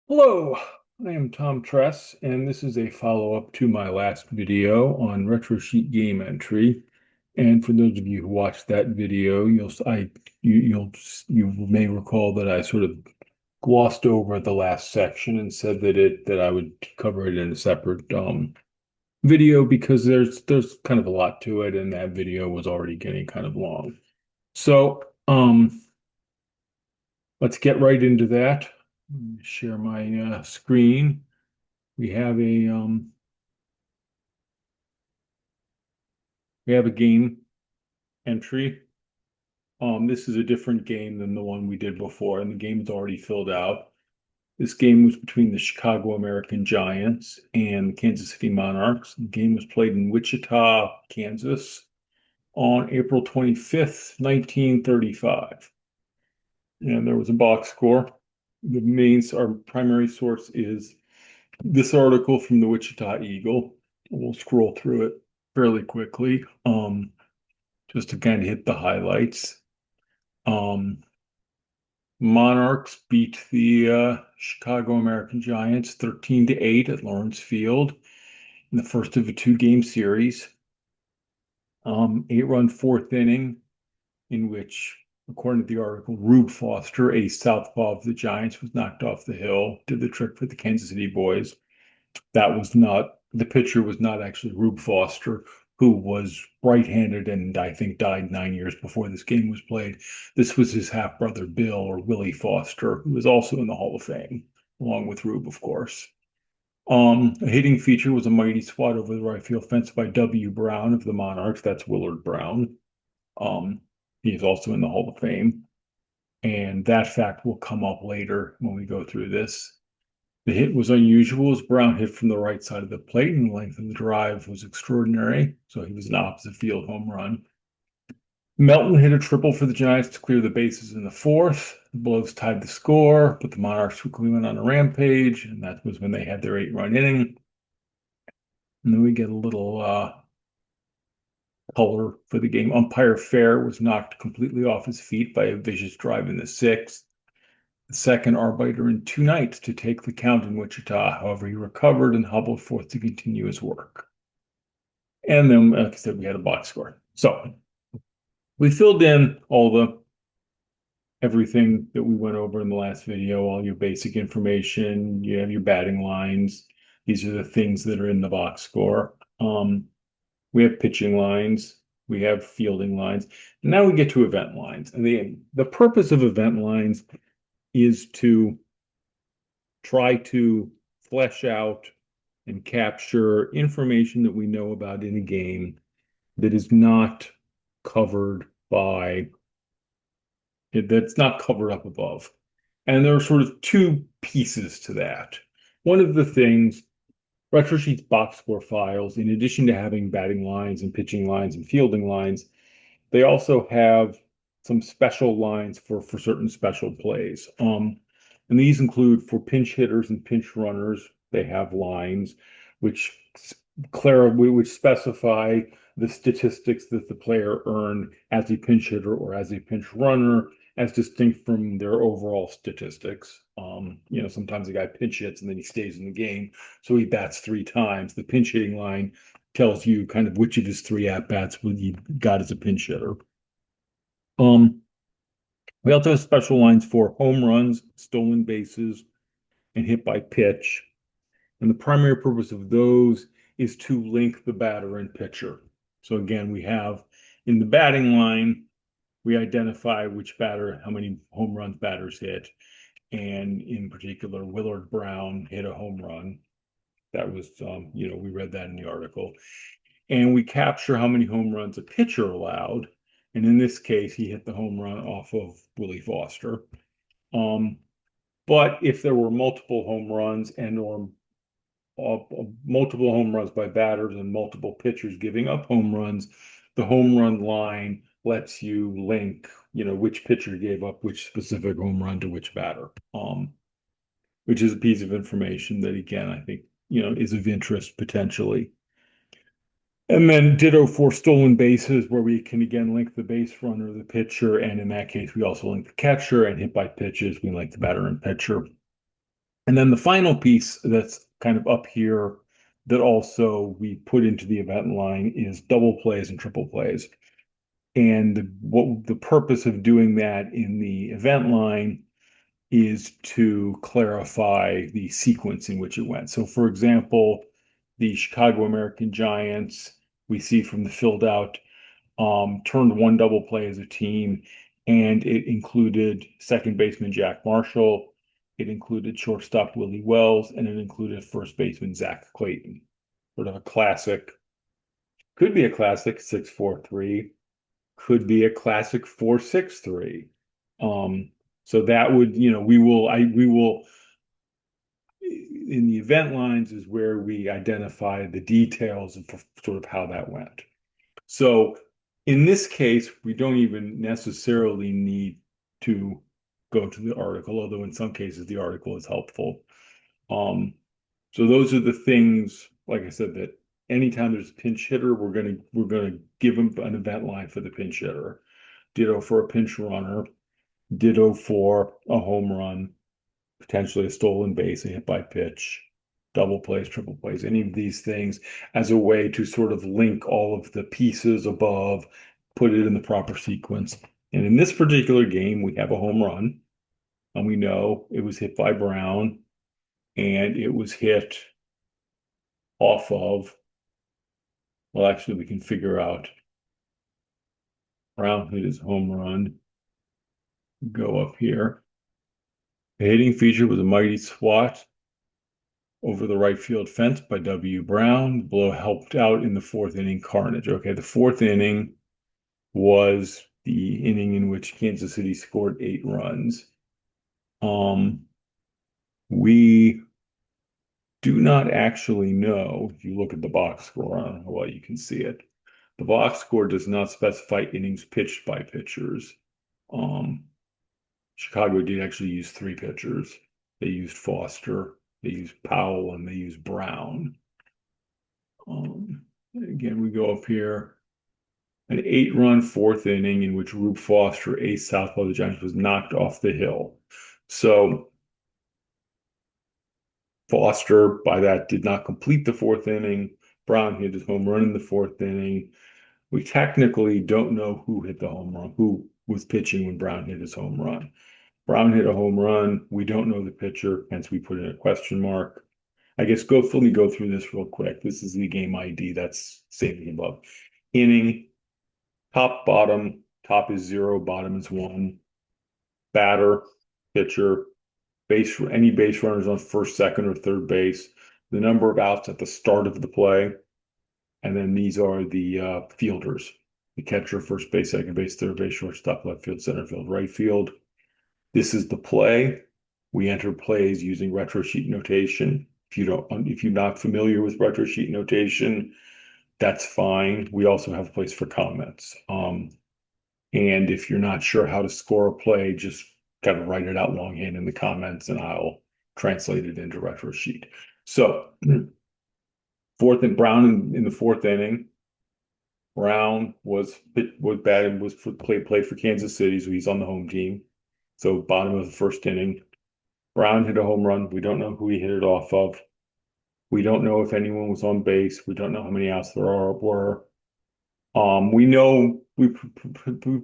Hello, I am Tom Tress, and this is a follow-up to my last video on Retrosheet Game Entry. And for those of you who watched that video, you may recall that I sort of glossed over the last section and said that I would cover it in a separate video because there's kind of a lot to it, and that video was already getting kind of long. So let's get right into that. Share my screen. We have a game entry. This is a different game than the one we did before, and the game is already filled out. This game was between the Chicago American Giants and the Kansas City Monarchs. The game was played in Wichita, Kansas on April 25th, 1935. And there was a box score. Our primary source is this article from the Wichita Eagle. We'll scroll through it fairly quickly. Just to kind of hit the highlights. Um, Monarchs beat the Chicago American Giants 13-8 at Lawrence Field in the first of a two-game series. 8-run fourth inning, in which, according to the article, Rube Foster, a southpaw of the Giants, was knocked off the hill, did the trick for the Kansas City boys. The pitcher was not actually Rube Foster, who was right-handed and I think died 9 years before this game was played. This was his half-brother Bill, or Willie Foster, who was also in the Hall of Fame, along with Rube, of course. A hitting feature was a mighty swat over the right field fence by W. Brown of the Monarchs. That's Willard Brown. Um, he is also in the Hall of Fame. And that fact will come up later when we go through this. The hit was unusual as Brown hit from the right side of the plate, and the length of the drive was extraordinary. So he was an opposite field home run. Melton hit a triple for the Giants to clear the bases in the fourth. The blows tied the score, but the Monarchs quickly went on a rampage, and that was when they had their 8-run inning. And then we get a little color for the game. Umpire Fair was knocked completely off his feet by a vicious drive in the sixth. The second arbiter in 2 nights to take the count in Wichita. However, he recovered and hobbled forth to continue his work. And then, like I said, we had a box score. So we filled in everything that we went over in the last video, all your basic information. You have your batting lines. These are the things that are in the box score. We have pitching lines. We have fielding lines. And now we get to event lines. And the purpose of event lines is to try to flesh out and capture information that we know about in a game that is not covered that's not covered up above. And there are sort of two pieces to that. One of the things, Retrosheet's box score files, in addition to having batting lines and pitching lines and fielding lines, they also have some special lines for certain special plays. And these include for pinch hitters and pinch runners, they have lines which specify the statistics that the player earned as a pinch hitter or as a pinch runner, as distinct from their overall statistics. Sometimes a guy pinch hits and then he stays in the game, so he bats 3 times. The pinch hitting line tells you kind of which of his 3 at-bats he got as a pinch hitter. We also have special lines for home runs, stolen bases, and hit by pitch. And the primary purpose of those is to link the batter and pitcher. So again, we have in the batting line, we identify which batter, how many home runs batters hit. And in particular, Willard Brown hit a home run. That was, we read that in the article. And we capture how many home runs a pitcher allowed. And in this case, he hit the home run off of Willie Foster. But if there were multiple home runs or multiple home runs by batters and multiple pitchers giving up home runs, the home run line lets you link, which pitcher gave up which specific home run to which batter, which is a piece of information that, again, I think, is of interest potentially. And then ditto for stolen bases, where we can again link the base runner, the pitcher, and in that case, we also link the catcher, and hit by pitches, we link the batter and pitcher. And then the final piece that's kind of up here that also we put into the event line is double plays and triple plays. And what the purpose of doing that in the event line is to clarify the sequence in which it went. So, for example, the Chicago American Giants, we see from the filled out, turned one double play as a team, and it included second baseman Jack Marshall, it included shortstop Willie Wells, and it included first baseman Zach Clayton. Sort of a classic, could be a classic 6-4-3, could be a classic 4-6-3. So that would, we will in the event lines is where we identify the details of sort of how that went. So in this case, we don't even necessarily need to go to the article, although in some cases the article is helpful. So those are the things, like I said, that anytime there's a pinch hitter, we're gonna give them an event line for the pinch hitter. Ditto for a pinch runner, ditto for a home run, potentially a stolen base, a hit by pitch, double plays, triple plays, any of these things as a way to sort of link all of the pieces above, put it in the proper sequence. And in this particular game, we have a home run, and we know it was hit by Brown, and it was hit off of, well, actually, we can figure out Brown hit his home run, go up here. The hitting feature was a mighty swat over the right field fence by W. Brown. The blow helped out in the fourth inning carnage. Okay, the fourth inning was the inning in which Kansas City scored 8 runs. We do not actually know, if you look at the box score, I don't know how well you can see it. The box score does not specify innings pitched by pitchers. Chicago did actually use 3 pitchers. They used Foster, they used Powell, and they used Brown. Again, we go up here. An 8-run fourth inning in which Rube Foster, ace southpaw of the Giants, was knocked off the hill. So Foster, by that, did not complete the fourth inning. Brown hit his home run in the fourth inning. We technically don't know who hit the home run, who was pitching when Brown hit his home run. Brown hit a home run. We don't know the pitcher, hence we put in a question mark. I guess let me go through this real quick. This is the game ID that's saving above. Inning, top, bottom. Top is 0, bottom is 1. Batter, pitcher, any base runners on first, second, or third base. The number of outs at the start of the play. And then these are the fielders. The catcher, first base, second base, third base, shortstop, left field, center field, right field. This is the play. We enter plays using Retrosheet notation. If you're not familiar with Retrosheet notation, that's fine. We also have a place for comments. And if you're not sure how to score a play, just kind of write it out longhand in the comments and I'll translate it into Retrosheet. So fourth and Brown in the fourth inning. Brown was batted, played for Kansas City, so he's on the home team. So bottom of the first inning. Brown hit a home run. We don't know who he hit it off of. We don't know if anyone was on base. We don't know how many outs there were. We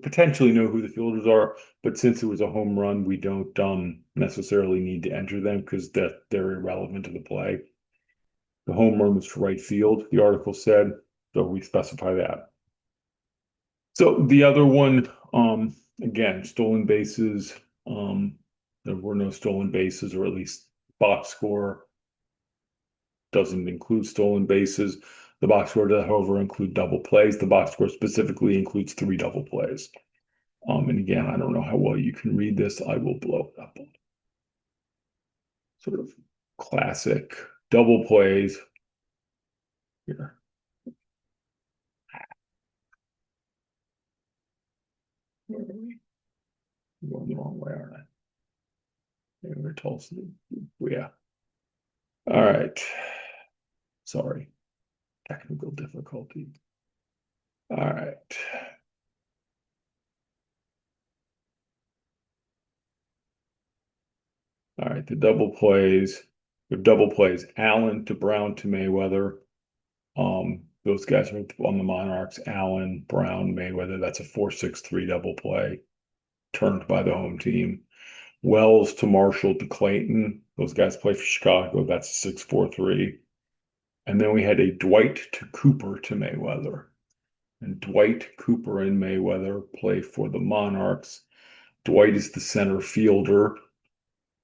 potentially know who the fielders are, but since it was a home run, we don't necessarily need to enter them because they're irrelevant to the play. The home run was to right field, the article said, so we specify that. So the other one, again, stolen bases. There were no stolen bases, or at least box score doesn't include stolen bases. The box score does, however, include double plays. The box score specifically includes 3 double plays. And again, I don't know how well you can read this. I will blow it up. Sort of classic double plays here. Where are we? I'm going the wrong way, aren't I? Maybe we're Tulsa. Yeah. All right. Sorry. Technical difficulty. All right. All right, the double plays. The double plays Allen to Brown to Mayweather. Those guys are on the Monarchs. Allen, Brown, Mayweather. That's a 4-6-3 double play turned by the home team. Wells to Marshall to Clayton. Those guys play for Chicago. That's a 6-4-3. And then we had a Dwight to Cooper to Mayweather. And Dwight, Cooper, and Mayweather play for the Monarchs. Dwight is the center fielder.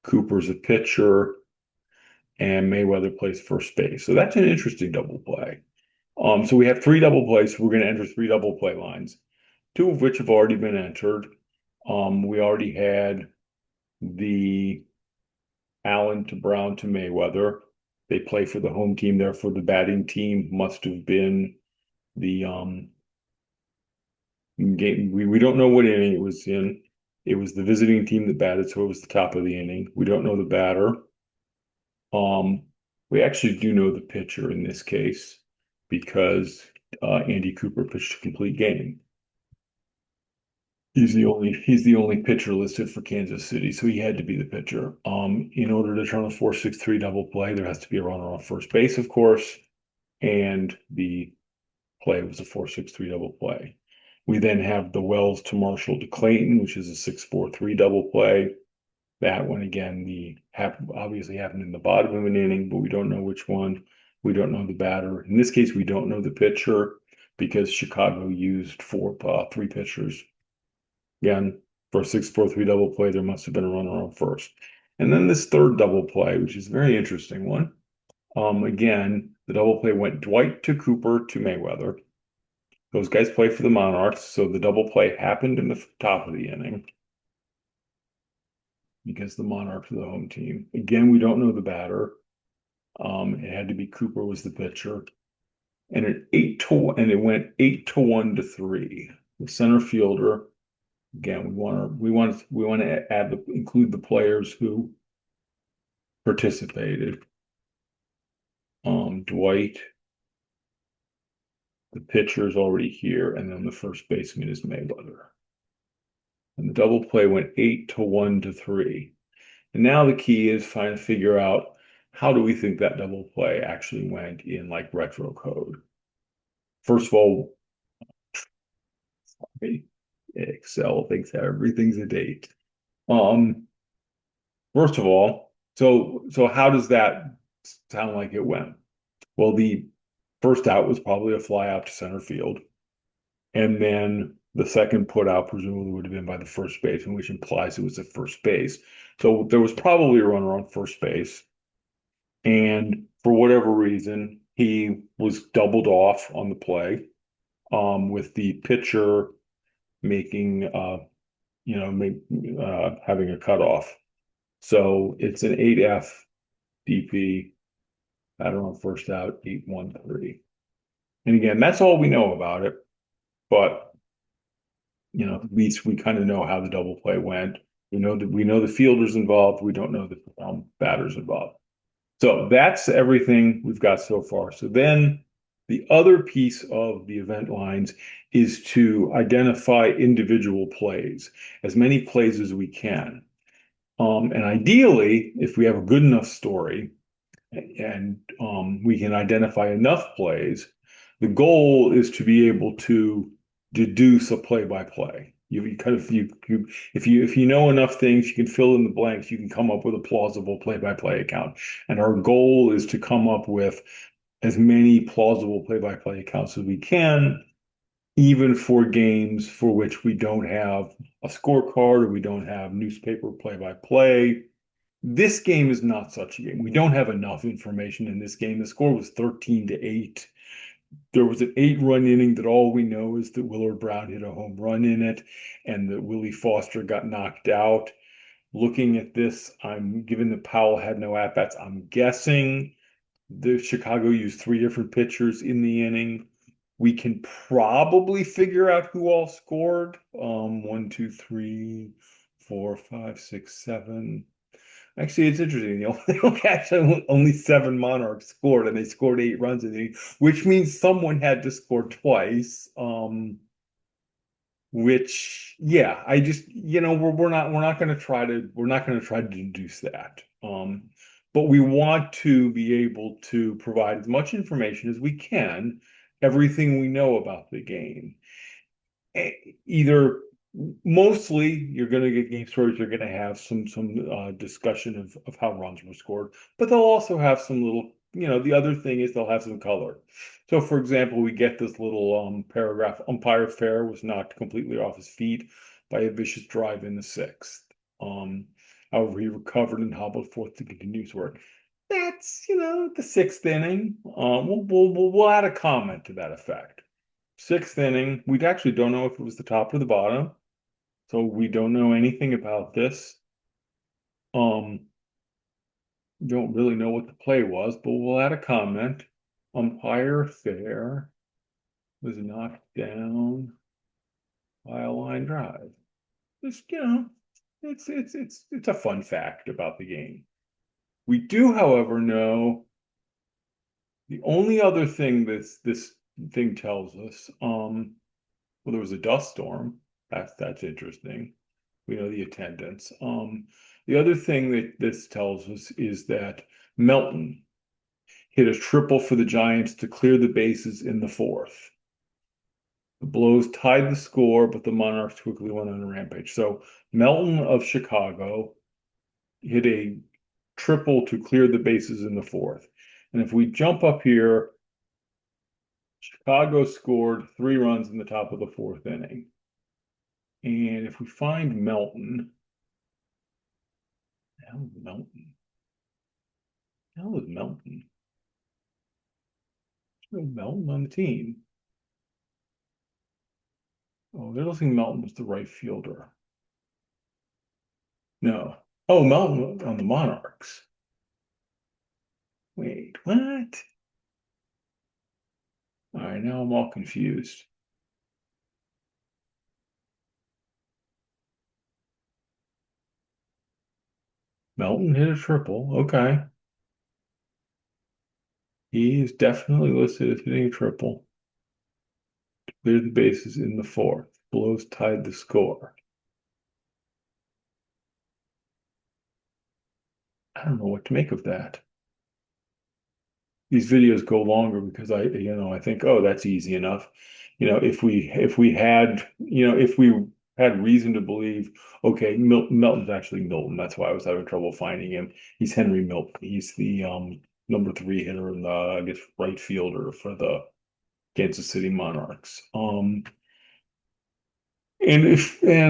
Cooper's a pitcher, and Mayweather plays first base. So that's an interesting double play. So we have three double plays. So we're going to enter three double play lines, two of which have already been entered. We already had the Allen to Brown to Mayweather. They play for the home team, therefore the batting team must have been the game. We don't know what inning it was in. It was the visiting team that batted, so it was the top of the inning. We don't know the batter. Um, we actually do know the pitcher in this case because Andy Cooper pitched a complete game. He's the only pitcher listed for Kansas City, so he had to be the pitcher. In order to turn a 4-6-3 double play, there has to be a runner on first base, of course, and the play was a 4-6-3 double play. We then have the Wells to Marshall to Clayton, which is a 6-4-3 double play. That one again, obviously happened in the bottom of an inning, but we don't know which one. We don't know the batter. In this case, we don't know the pitcher because Chicago used three pitchers. Again, for a 6-4-3 double play, there must have been a runner on first. And then this third double play, which is a very interesting one. Again, the double play went Dwight to Cooper to Mayweather. Those guys play for the Monarchs, so the double play happened in the top of the inning because the Monarchs are the home team. Again, we don't know the batter. It had to be Cooper was the pitcher. And it went 8-1 to 3. The center fielder. Again, we want to include the players who participated. Dwight, the pitcher is already here, and then the first baseman is Mayweather. And the double play went 8-1 to 3. And now the key is trying to figure out how do we think that double play actually went in like retro code. First of all, Excel thinks everything's a date. Um, First of all, so how does that sound like it went? Well, the first out was probably a fly out to center field. And then the second put out presumably would have been by the first baseman, which implies it was at first base. So there was probably a runner on first base. And for whatever reason, he was doubled off on the play, with the pitcher making, having a cutoff. So it's an 8F DP, batter on first out, 8-1-3. And again, that's all we know about it. But at least we kind of know how the double play went. We know the fielders involved. We don't know the batters involved. So that's everything we've got so far. So then the other piece of the event lines is to identify individual plays, as many plays as we can. And ideally, if we have a good enough story and we can identify enough plays, the goal is to be able to deduce a play-by-play. If you know enough things, you can fill in the blanks. You can come up with a plausible play-by-play account. And our goal is to come up with as many plausible play-by-play accounts as we can, even for games for which we don't have a scorecard or we don't have newspaper play-by-play. This game is not such a game. We don't have enough information in this game. The score was 13-8. There was an 8-run inning that all we know is that Willard Brown hit a home run in it and that Willie Foster got knocked out. Looking at this, I'm given that Powell had no at-bats, I'm guessing the Chicago used 3 different pitchers in the inning. We can probably figure out who all scored. 1, 2, 3, 4, 5, 6, 7. Actually, it's interesting. Actually only 7 Monarchs scored, and they scored 8 runs in the inning, which means someone had to score twice. which, yeah, I just, we're not going to try to deduce that. But we want to be able to provide as much information as we can, everything we know about the game. Either mostly you're going to get game stories, you're going to have some discussion of how runs were scored, but they'll also have some little, the other thing is they'll have some color. So for example, we get this little paragraph: umpire Fair was knocked completely off his feet by a vicious drive in the sixth. um However, he recovered and hobbled forth to continue his work. That's, the sixth inning. We'll add a comment to that effect. Sixth inning. We actually don't know if it was the top or the bottom, so we don't know anything about this. Um, don't really know what the play was, but we'll add a comment. Umpire Fair was knocked down by a line drive. Just, it's a fun fact about the game. We do, however, know the only other thing this thing tells us. Well, there was a dust storm. That's interesting. We know the attendance. The other thing that this tells us is that Melton hit a triple for the Giants to clear the bases in the fourth. The blows tied the score, but the Monarchs quickly went on a rampage. So Melton of Chicago hit a triple to clear the bases in the fourth. And if we jump up here, Chicago scored 3 runs in the top of the fourth inning. And if we find Melton, hell is Melton? Hell is Melton? There's no Melton on the team. Oh, they're looking Melton was the right fielder. No. Oh, Melton on the Monarchs. Wait, what? All right, now I'm all confused. Melton hit a triple. Okay. He is definitely listed as hitting a triple. Cleared the bases in the fourth. Blows tied the score. I don't know what to make of that. These videos go longer because I think, oh, that's easy enough. If we had reason to believe, okay, Milton's actually Milton. That's why I was having trouble finding him. He's Henry Milton. He's the number 3 hitter in the, I guess, right fielder for the Kansas City Monarchs. And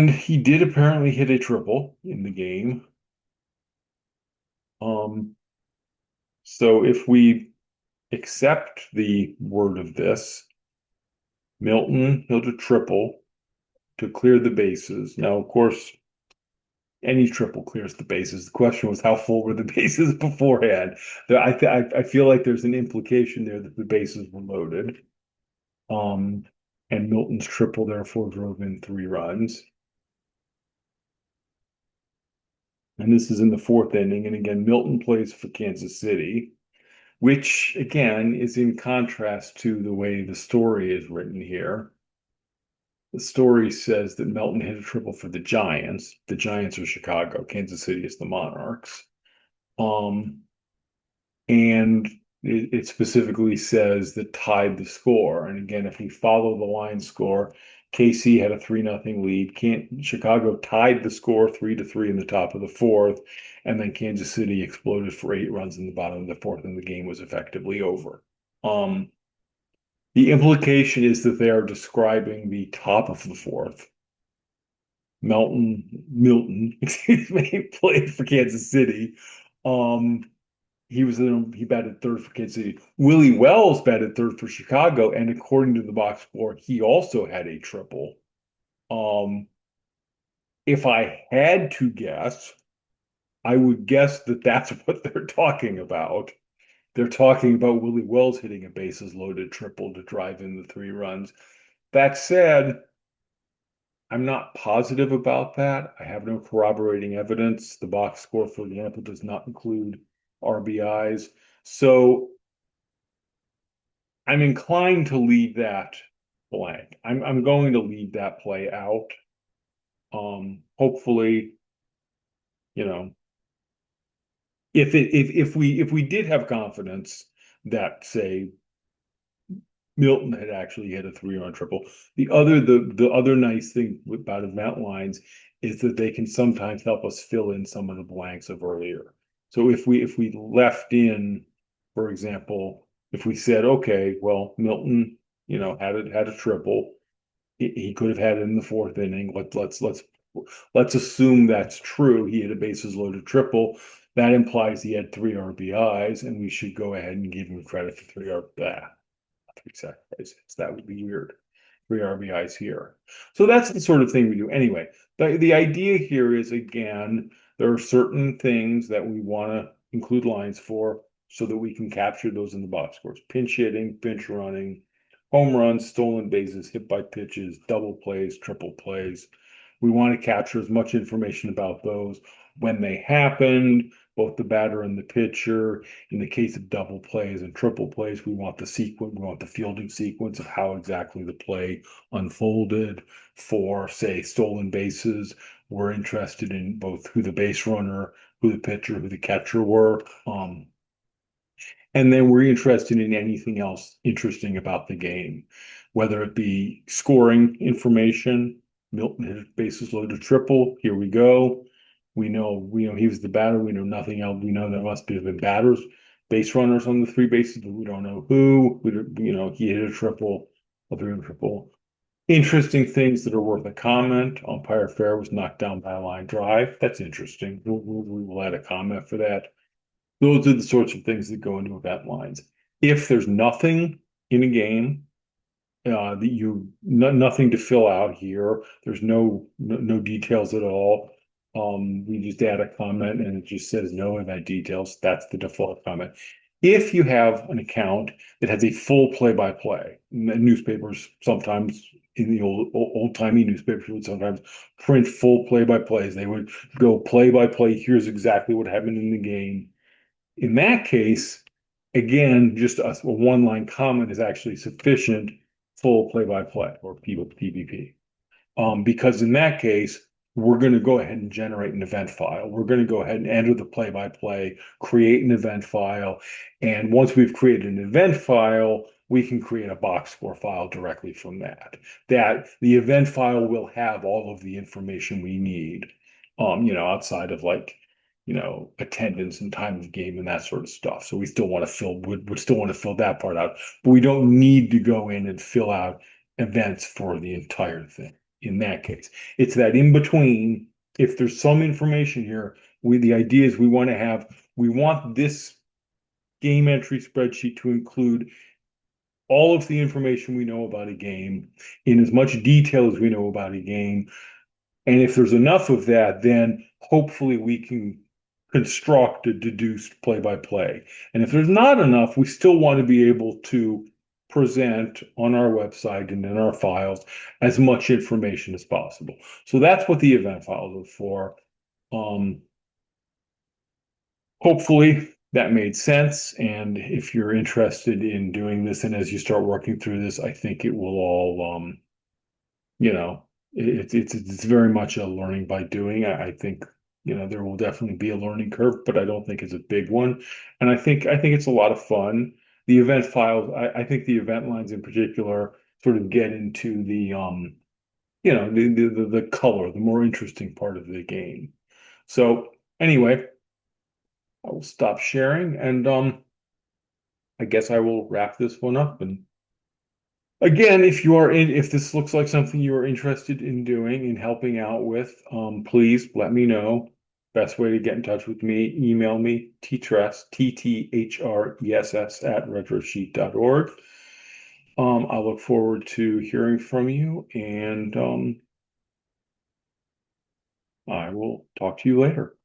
he did apparently hit a triple in the game. Um, so if we accept the word of this, Milton hit a triple to clear the bases. Now, of course, any triple clears the bases. The question was, how full were the bases beforehand? I feel like there's an implication there that the bases were loaded. Um, and Milton's triple therefore drove in 3 runs. And this is in the fourth inning. And again, Milton plays for Kansas City, which again is in contrast to the way the story is written here. The story says that Melton hit a triple for the Giants. The Giants are Chicago. Kansas City is the Monarchs. Um, and it specifically says that tied the score. And again, if we follow the line score, KC had a 3-0 lead. Chicago tied the score 3-3 in the top of the fourth, and then Kansas City exploded for 8 runs in the bottom of the fourth, and the game was effectively over. The implication is that they are describing the top of the fourth. Milton, excuse me, played for Kansas City. Um, he batted third for Kansas City. Willie Wells batted third for Chicago, and according to the box score, he also had a triple. Um, if I had to guess, I would guess that that's what they're talking about. They're talking about Willie Wells hitting a bases loaded triple to drive in the 3 runs. That said, I'm not positive about that. I have no corroborating evidence. The box score, for example, does not include RBIs. So I'm inclined to leave that blank. I'm going to leave that play out. Hopefully, you know, if we did have confidence that, say, Milton had actually hit a 3-run triple. The other nice thing about event lines is that they can sometimes help us fill in some of the blanks of earlier. So if we left in, for example, if we said, okay, well, Milton, had a triple. He could have had it in the fourth inning. Let's assume that's true. He had a bases loaded triple. That implies he had three RBIs, and we should go ahead and give him credit for three sacrifices. That would be weird. Three RBIs here. So that's the sort of thing we do. Anyway, the idea here is, again, there are certain things that we want to include lines for so that we can capture those in the box scores. Pinch hitting, pinch running, home runs, stolen bases, hit by pitches, double plays, triple plays. We want to capture as much information about those, when they happened, both the batter and the pitcher. In the case of double plays and triple plays, we want the sequence, we want the fielding sequence of how exactly the play unfolded. For, say, stolen bases, we're interested in both who the base runner, who the pitcher, who the catcher were. And then we're interested in anything else interesting about the game, whether it be scoring information. Milton hit bases loaded triple. Here we go. We know he was the batter. We know nothing else. We know there must be been batters, base runners on the three bases, but we don't know who. He hit a triple, a three-run triple. Interesting things that are worth a comment. Umpire Fair was knocked down by a line drive. That's interesting. We will add a comment for that. Those are the sorts of things that go into event lines. If there's nothing in a game, nothing to fill out here, there's no details at all. We just add a comment and it just says no event details. That's the default comment. If you have an account that has a full play-by-play, newspapers sometimes, in the old-timey newspapers, would sometimes print full play-by-plays. They would go play-by-play. Here's exactly what happened in the game. In that case, again, just a one-line comment is actually sufficient. Full play-by-play, or PBP. Because in that case, we're going to go ahead and generate an event file. We're going to go ahead and enter the play-by-play, create an event file. And once we've created an event file, we can create a box score file directly from that. That the event file will have all of the information we need, outside of, like, attendance and time of game and that sort of stuff. So we still want to would still want to fill that part out, but we don't need to go in and fill out events for the entire thing. In that case, it's that in between. If there's some information here, the idea is we want this game entry spreadsheet to include all of the information we know about a game in as much detail as we know about a game. And if there's enough of that, then hopefully we can construct a deduced play-by-play. And if there's not enough, we still want to be able to present on our website and in our files as much information as possible. So that's what the event files are for. Hopefully that made sense. And if you're interested in doing this, and as you start working through this, I think it will all, you know, it's very much a learning by doing. I think, there will definitely be a learning curve, but I don't think it's a big one. And I think it's a lot of fun. The event files, I think the event lines in particular sort of get into the color, the more interesting part of the game. So anyway, I will stop sharing, and I guess I will wrap this one up. And again, if this looks like something you are interested in doing and helping out with, please let me know. Best way to get in touch with me, email me, ttress, ttress at retrosheet.org. I look forward to hearing from you, and I will talk to you later.